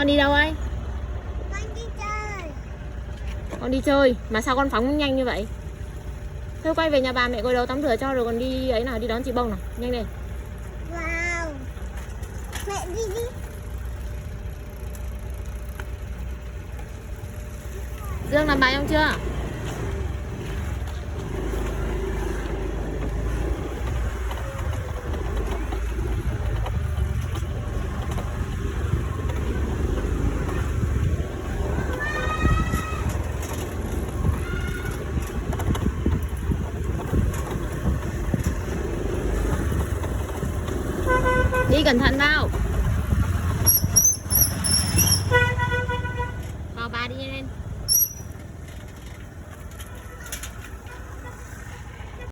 Con đi đâu ấy? Con đi chơi. Con đi chơi. Mà sao con phóng nhanh như vậy? Thôi quay về nhà bà, mẹ gội đầu tắm rửa cho rồi còn đi ấy nào, đi đón chị Bông nào. Nhanh lên. Wow. Mẹ đi đi. Dương làm bài xong chưa? Đi cẩn thận nào.